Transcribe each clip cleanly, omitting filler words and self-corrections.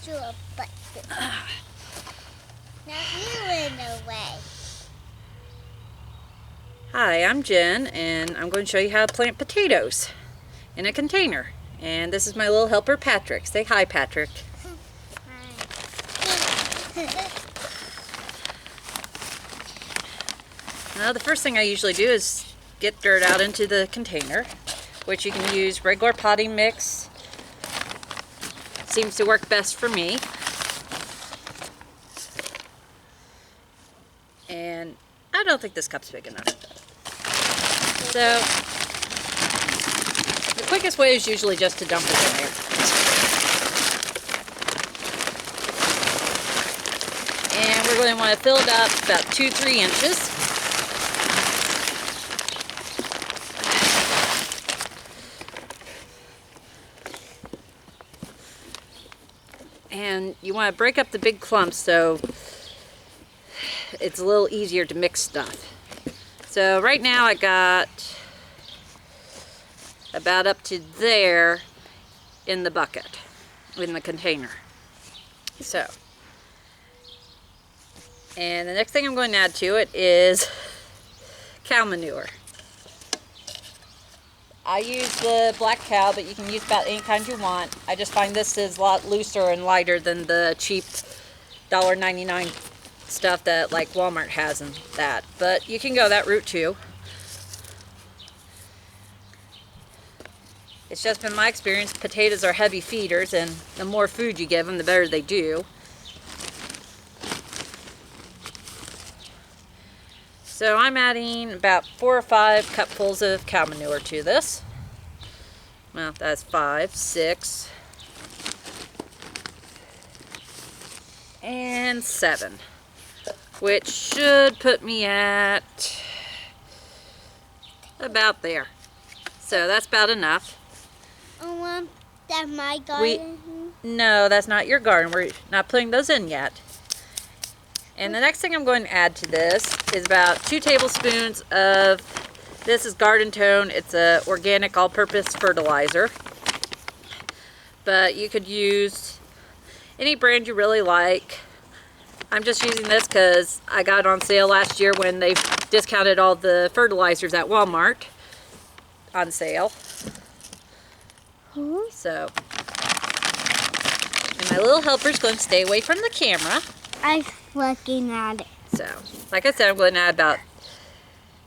your butt. Now you in the way. Hi, I'm Jen, and I'm going to show you how to plant potatoes in a container. And this is my little helper, Patrick. Say hi, Patrick. Now, the first thing I usually do is get dirt out into the container, which you can use regular potting mix. Seems to work best for me. And I don't think this cup's big enough. So, the quickest way is usually just to dump it in there. And we're going to want to fill it up about 2-3 inches. And you want to break up the big clumps so it's a little easier to mix stuff. So right now I got about up to there in the bucket, in the container. So, and the next thing I'm going to add to it is cow manure. I use the black cow, but you can use about any kind you want. I just find this is a lot looser and lighter than the cheap $1.99 stuff that like Walmart has and that. But you can go that route too. It's just been my experience, potatoes are heavy feeders, and the more food you give them, the better they do. So I'm adding about 4 or 5 cupfuls of cow manure to this. Well, that's 5, 6, and 7, which should put me at about there. So that's about enough. That's my garden. No, that's not your garden. We're not putting those in yet. And the next thing I'm going to add to this is about 2 tablespoons of, this is Garden Tone. It's a organic all-purpose fertilizer. But you could use any brand you really like. I'm just using this because I got it on sale last year when they discounted all the fertilizers at Walmart on sale. So, and my little helper's going to stay away from the camera. I'm looking at it. So, like I said, I'm going to add about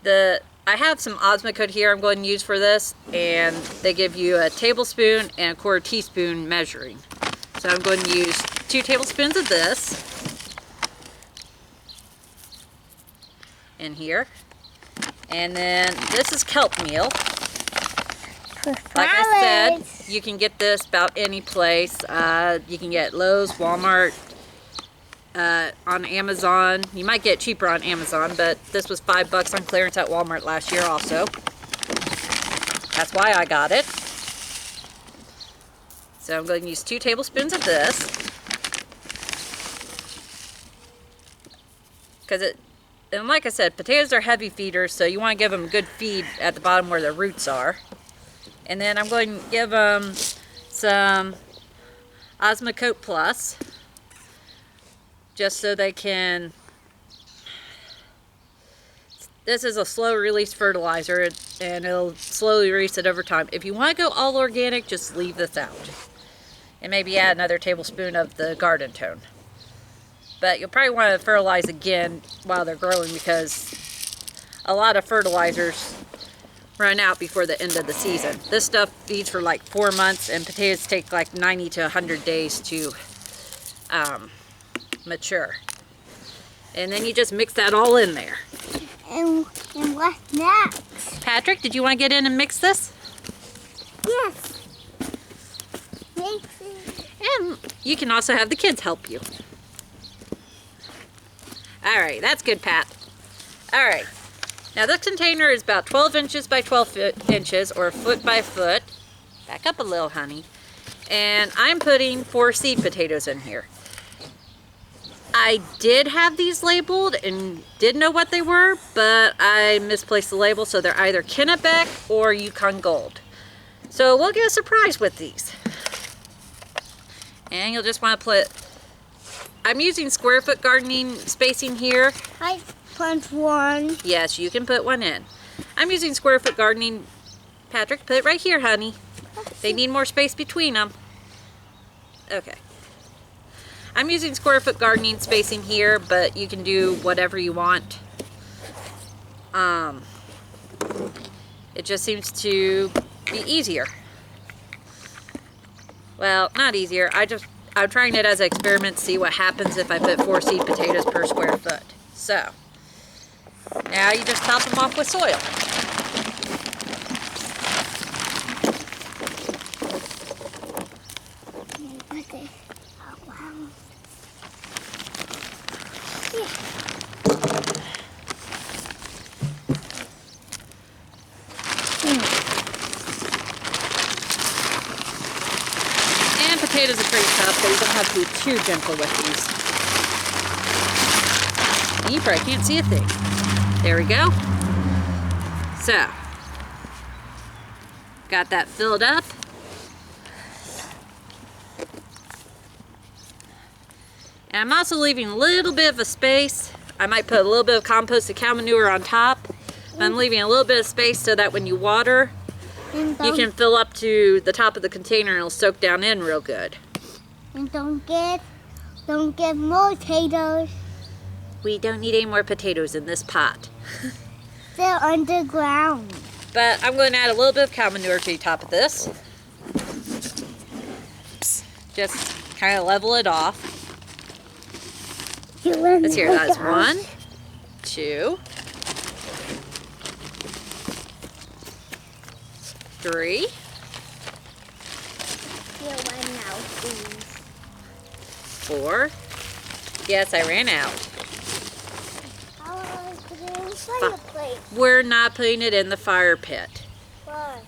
I have some Osmocote here I'm going to use for this, and they give you a tablespoon and a 1/4 teaspoon measuring. So I'm going to use 2 tablespoons of this in here. And then this is kelp meal. Like I said, you can get this about any place. You can get Lowe's, Walmart, on Amazon. You might get cheaper on Amazon, but this was $5 on clearance at Walmart last year also. That's why I got it. So I'm going to use 2 tablespoons of this. And like I said, potatoes are heavy feeders, so you want to give them a good feed at the bottom where their roots are. And then I'm going to give them some Osmocote Plus, just so they can, this is a slow release fertilizer, and it'll slowly release it over time. If you want to go all organic, just leave this out. And maybe add another tablespoon of the Garden Tone. But you'll probably want to fertilize again while they're growing, because a lot of fertilizers run out before the end of the season. This stuff feeds for like 4 months, and potatoes take like 90 to 100 days to mature. And then you just mix that all in there. And what's next? Patrick, did you want to get in and mix this? Yes. Mix it. And you can also have the kids help you. Alright, that's good, Pat. Alright, now this container is about 12 inches by 12 inches, or 1 foot by 1 foot. Back up a little, honey. And I'm putting 4 seed potatoes in here. I did have these labeled and did know what they were, but I misplaced the label, so they're either Kennebec or Yukon Gold. So we'll get a surprise with these. And you'll just want to put, I'm using square foot gardening spacing here. I put one. Yes, you can put one in. I'm using square foot gardening. Patrick, put it right here, honey. They need more space between them. Okay. I'm using square foot gardening spacing here, but you can do whatever you want. It just seems to be easier. Well, not easier. I'm trying it as an experiment to see what happens if I put 4 seed potatoes per square foot. So, now you just top them off with soil. Okay. Oh, wow. And potatoes are pretty tough, so you don't have to be too gentle with these. You probably can't see a thing. There we go. So, got that filled up. And I'm also leaving a little bit of a space. I might put a little bit of composted cow manure on top. But I'm leaving a little bit of space so that when you water, you can fill up to the top of the container and it'll soak down in real good. And don't get more potatoes. We don't need any more potatoes in this pot. They're underground. But I'm going to add a little bit of cow manure to the top of this. Just kind of level it off. Let's hear that. 1, 2, 3. 4. Yes, I ran out. We're not putting it in the fire pit. Why?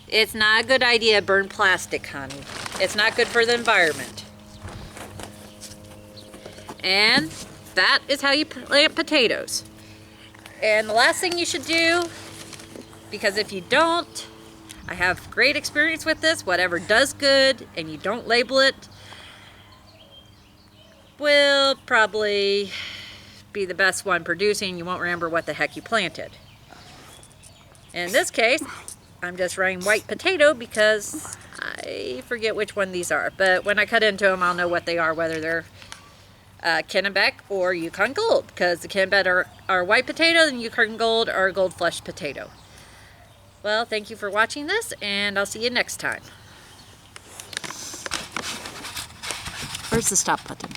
It's not a good idea to burn plastic, honey. It's not good for the environment. And that is how you plant potatoes. And the last thing you should do, because if you don't, I have great experience with this, whatever does good and you don't label it will probably be the best one producing. You won't remember what the heck you planted. In this case, I'm just writing white potato because I forget which one these are. But when I cut into them, I'll know what they are, whether they're Kennebec or Yukon Gold, because the Kennebec are white potato and Yukon Gold are gold flesh potato. Well, thank you for watching this, and I'll see you next time. Where's the stop button?